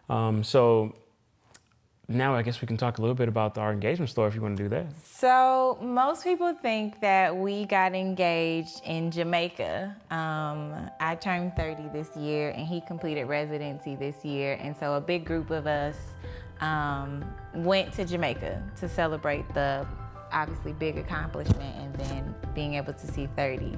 So now I guess we can talk a little bit about our engagement story if you want to do that. So most people think that we got engaged in Jamaica. I turned 30 this year and he completed residency this year. And so a big group of us went to Jamaica to celebrate the obviously big accomplishment and then being able to see 30.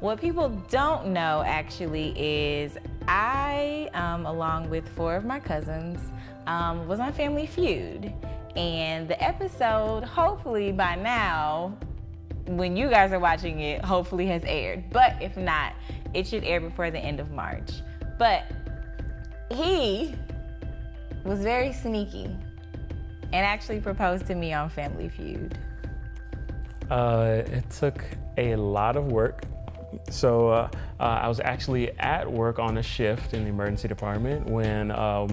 What people don't know actually is I, along with 4 of my cousins, was on Family Feud. And the episode, hopefully by now, when you guys are watching it, hopefully has aired. But if not, it should air before the end of March. But he was very sneaky and actually proposed to me on Family Feud. It took a lot of work. So I was actually at work on a shift in the emergency department when I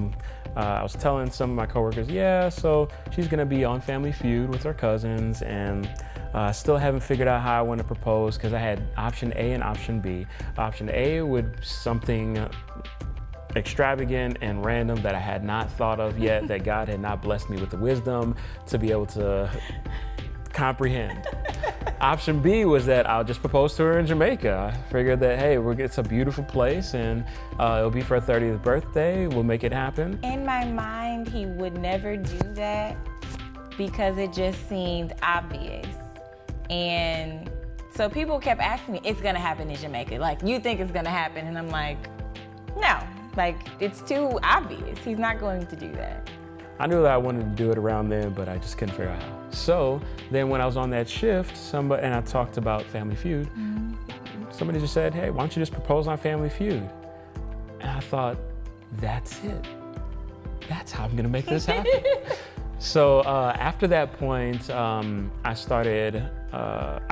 was telling some of my coworkers, yeah, so she's gonna be on Family Feud with her cousins, and I still haven't figured out how I want to propose because I had option A and option B. Option A would something extravagant and random that I had not thought of yet, that God had not blessed me with the wisdom to be able to comprehend. Option B was that I'll just propose to her in Jamaica. I figured that, hey, it's a beautiful place and it'll be for her 30th birthday. We'll make it happen. In my mind, he would never do that because it just seemed obvious. And so people kept asking me, it's gonna happen in Jamaica. Like, you think it's gonna happen? And I'm like, no, like, it's too obvious. He's not going to do that. I knew that I wanted to do it around then, but I just couldn't figure out how. So then when I was on that shift, and I talked about Family Feud, somebody just said, hey, why don't you just propose on Family Feud? And I thought, that's it. That's how I'm gonna make this happen. So after that point, I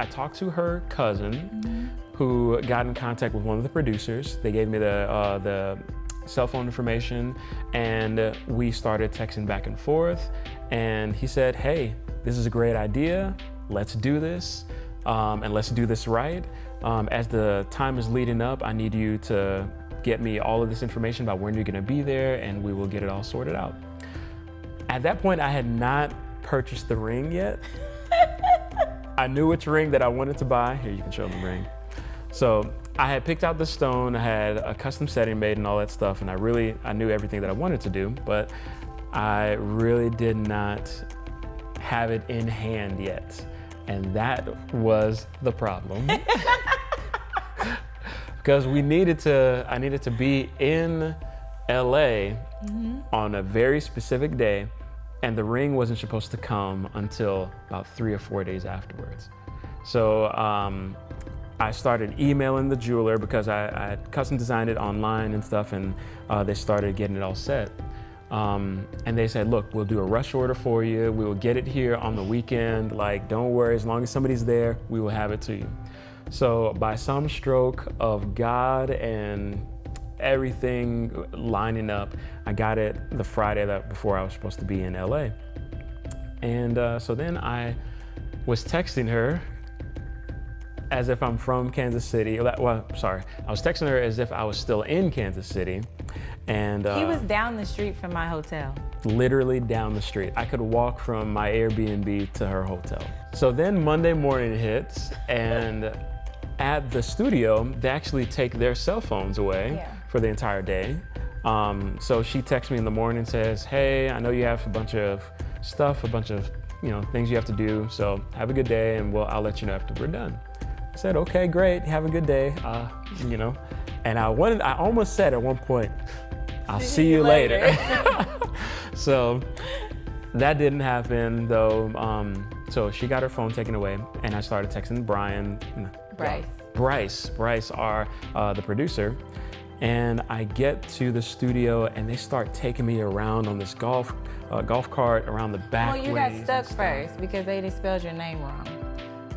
talked to her cousin who got in contact with one of the producers. They gave me the cell phone information, and we started texting back and forth. And he said, hey, this is a great idea. Let's do this, and let's do this right. As the time is leading up, I need you to get me all of this information about when you're gonna be there, and we will get it all sorted out. At that point, I had not purchased the ring yet. I knew which ring that I wanted to buy. Here, you can show them the ring. So I had picked out the stone, I had a custom setting made and all that stuff, and I knew everything that I wanted to do, but I really did not have it in hand yet. And that was the problem. Because I needed to be in LA on a very specific day, and the ring wasn't supposed to come until about 3 or 4 days afterwards. So I started emailing the jeweler because I had custom designed it online and stuff, and they started getting it all set. And they said, look, we'll do a rush order for you. We will get it here on the weekend. Like, don't worry, as long as somebody's there, we will have it to you. So by some stroke of God and everything lining up, I got it the Friday before I was supposed to be in LA. And so then I was texting her as if I'm from Kansas City. Well, sorry, I was texting her as if I was still in Kansas City. And he was down the street from my hotel. Literally down the street. I could walk from my Airbnb to her hotel. So then Monday morning hits, and at the studio, they actually take their cell phones away for the entire day. So she texts me in the morning and says, hey, I know you have a bunch of stuff, a bunch of things you have to do, so have a good day, and I'll let you know after we're done. I said, okay, great, have a good day, And I almost said at one point, I'll see you later. So that didn't happen though. So she got her phone taken away, and I started texting Bryce, the producer. And I get to the studio, and they start taking me around on this golf cart around the back. Well, you got stuck first because they just spelled your name wrong.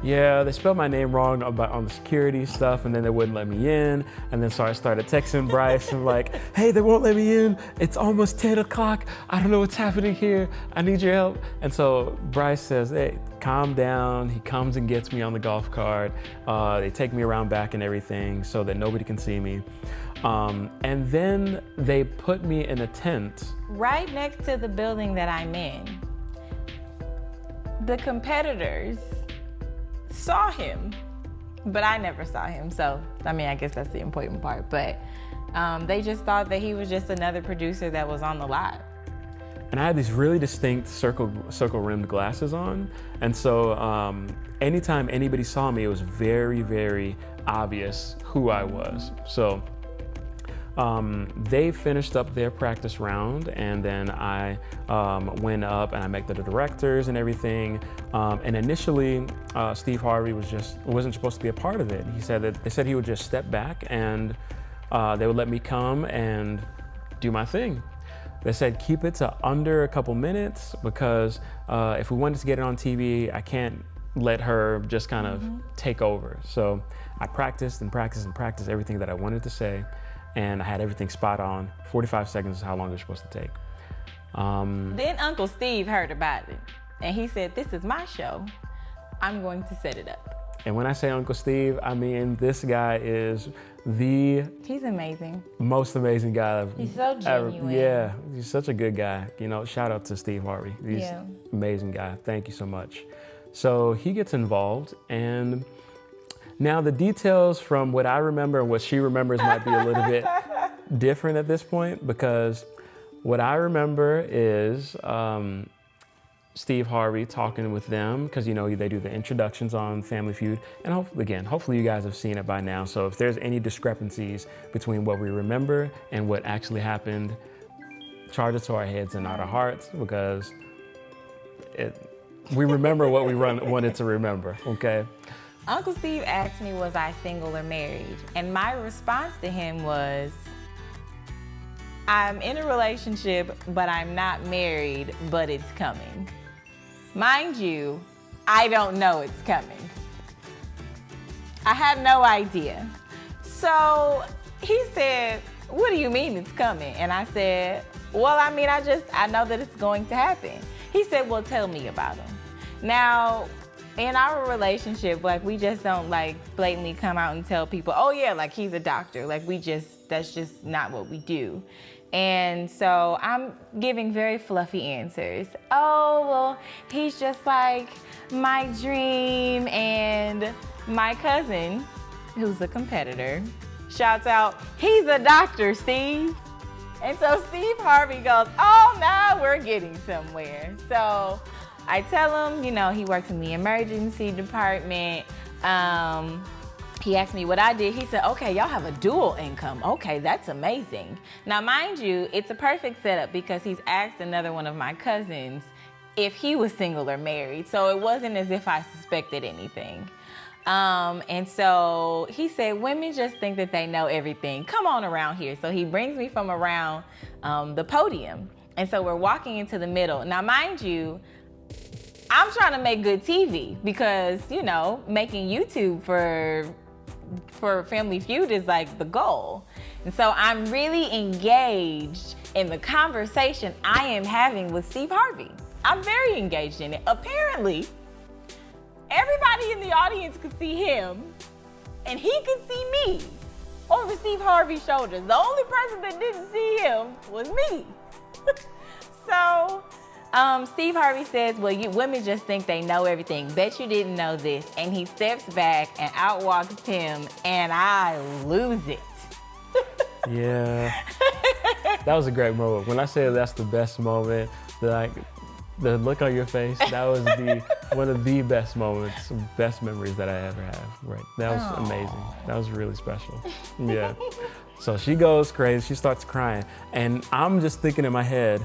yeah, they spelled my name wrong on the security stuff, and then they wouldn't let me in. And then so I started texting Bryce and like, hey, they won't let me in. It's almost 10 o'clock. I don't know what's happening here. I need your help. And so Bryce says, hey, calm down. He comes and gets me on the golf cart. They take me around back and everything so that nobody can see me. And then they put me in a tent. Right next to the building that I'm in. The competitors saw him, but I never saw him. So, I mean, I guess that's the important part. But they just thought that he was just another producer that was on the lot. And I had these really distinct circle rimmed glasses on. And so anytime anybody saw me, it was very, very obvious who I was. So they finished up their practice round, and then I went up and I met the directors and everything. And initially, Steve Harvey wasn't supposed to be a part of it. They said he would just step back and they would let me come and do my thing. They said keep it to under a couple minutes because if we wanted to get it on TV, I can't let her just kind of take over. So I practiced and practiced and practiced everything that I wanted to say. And I had everything spot on. 45 seconds is how long they're supposed to take. Then Uncle Steve heard about it, and he said, this is my show. I'm going to set it up. And when I say Uncle Steve, I mean this guy is He's amazing. Most amazing guy I've He's so genuine. Yeah, he's such a good guy. You know, shout out to Steve Harvey. He's an amazing guy. Thank you so much. So he gets involved, and now the details from what I remember and what she remembers might be a little bit different at this point, because what I remember is Steve Harvey talking with them, because you know they do the introductions on Family Feud, and hopefully you guys have seen it by now. So if there's any discrepancies between what we remember and what actually happened, charge it to our heads and not our hearts, because we remember what we wanted to remember, okay? Uncle Steve asked me, was I single or married? And my response to him was, I'm in a relationship, but I'm not married, but it's coming. Mind you, I don't know it's coming. I had no idea. So he said, what do you mean it's coming? And I said, well, I mean, I know that it's going to happen. He said, well, tell me about him. Now, in our relationship, like, we just don't like blatantly come out and tell people, oh yeah, like he's a doctor. Like that's just not what we do. And so I'm giving very fluffy answers. Oh, well, he's just like my dream. And my cousin, who's a competitor, shouts out, he's a doctor, Steve. And so Steve Harvey goes, oh, now we're getting somewhere. So I tell him, you know, he works in the emergency department. He asked me what I did. He said, okay, y'all have a dual income. Okay, that's amazing. Now, mind you, it's a perfect setup because he's asked another one of my cousins if he was single or married. So it wasn't as if I suspected anything. And so he said, women just think that they know everything. Come on around here. So he brings me from around the podium. And so we're walking into the middle. Now, mind you, I'm trying to make good TV because, you know, making YouTube for Family Feud is like the goal. And so I'm really engaged in the conversation I am having with Steve Harvey. I'm very engaged in it. Apparently, everybody in the audience could see him and he could see me over Steve Harvey's shoulders. The only person that didn't see him was me. So Steve Harvey says, well, you women just think they know everything. Bet you didn't know this. And he steps back and out walks Tim, and I lose it. Yeah, that was a great moment. When I say that's the best moment, the look on your face, that was one of the best moments, best memories that I ever have. Right, that was amazing. That was really special. Yeah. So she goes crazy. She starts crying, and I'm just thinking in my head,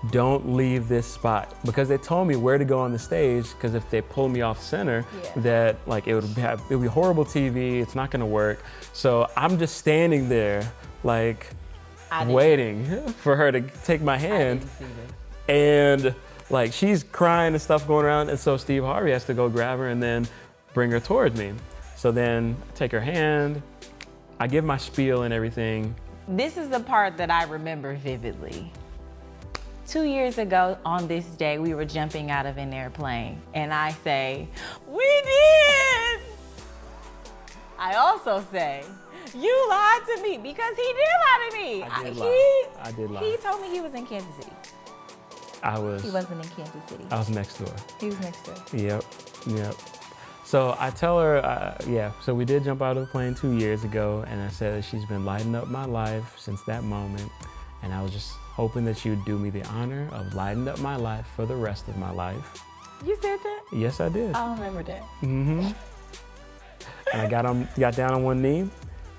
don't leave this spot, because they told me where to go on the stage, because if they pull me off center, that like it would be horrible TV. It's not going to work. So I'm just standing there, like waiting for her to take my hand, and like she's crying and stuff going around, and so Steve Harvey has to go grab her, and then bring her toward me. So then I take her hand, I give my spiel and everything. This is the part that I remember vividly. 2 years ago on this day, we were jumping out of an airplane, and I say, "We did!" I also say, "You lied to me," because he did lie to me. I did lie. He told me he was in Kansas City. He wasn't in Kansas City. I was next door. He was next door. Yep. So I tell her, so we did jump out of the plane 2 years ago, and I said that she's been lighting up my life since that moment, and I was just hoping that you would do me the honor of lighting up my life for the rest of my life. You said that? Yes, I did. I don't remember that. Mm-hmm. And I got down on one knee,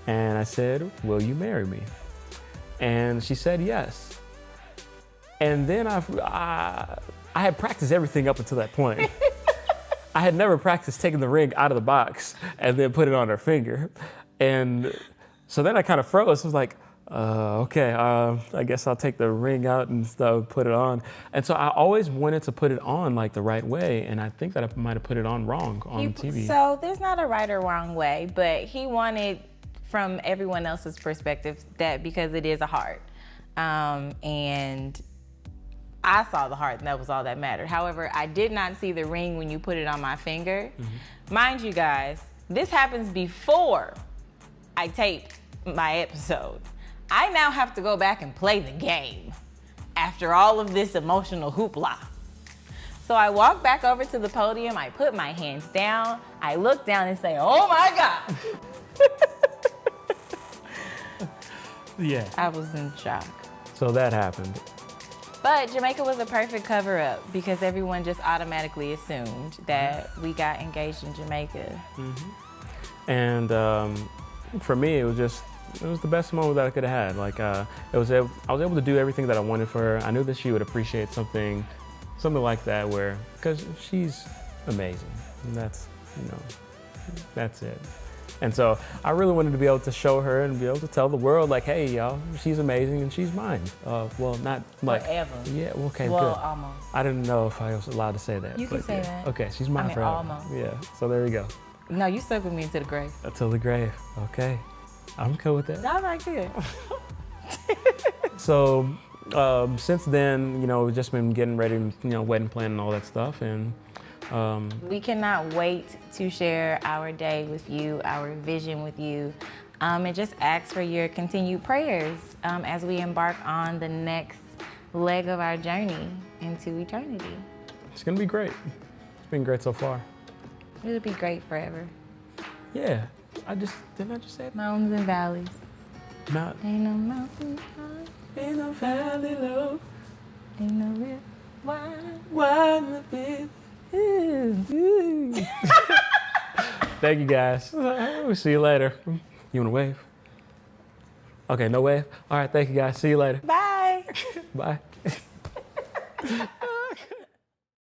and I said, "Will you marry me?" And she said yes. And then I had practiced everything up until that point. I had never practiced taking the ring out of the box and then put it on her finger. And so then I kind of froze. I was like, okay, I guess I'll take the ring out and stuff, put it on. And so I always wanted to put it on like the right way. And I think that I might have put it on wrong on TV. So there's not a right or wrong way, but he wanted from everyone else's perspective that because it is a heart. And I saw the heart, and that was all that mattered. However, I did not see the ring when you put it on my finger. Mm-hmm. Mind you guys, this happens before I taped my episode. I now have to go back and play the game after all of this emotional hoopla. So I walk back over to the podium, I put my hands down, I look down and say, "Oh my God." Yeah. I was in shock. So that happened. But Jamaica was a perfect cover-up because everyone just automatically assumed that we got engaged in Jamaica. Mm-hmm. And for me, it was the best moment that I could have had. Like I was able to do everything that I wanted for her. I knew that she would appreciate something like that, because she's amazing. And that's it. And so I really wanted to be able to show her and be able to tell the world, like, hey, y'all, she's amazing and she's mine. Well, not like forever. Yeah. Okay. Well, good. almost. I didn't know if I was allowed to say that. You can say that. Okay, she's mine forever. Almost. Yeah. So there we go. No, you stuck with me until the grave. Until the grave. Okay. I'm cool with that. All right, good. So since then, we've just been getting ready, wedding planning and all that stuff, and. We cannot wait to share our day with you, our vision with you, and just ask for your continued prayers as we embark on the next leg of our journey into eternity. It's gonna be great. It's been great so far. It'll be great forever. Yeah, didn't I just say it? Mountains and valleys. Ain't no mountain high. Ain't no valley low. Ain't no river wide the big. Thank you guys. We'll see you later. You want to wave? Okay, no wave? All right, thank you guys. See you later. Bye. Bye.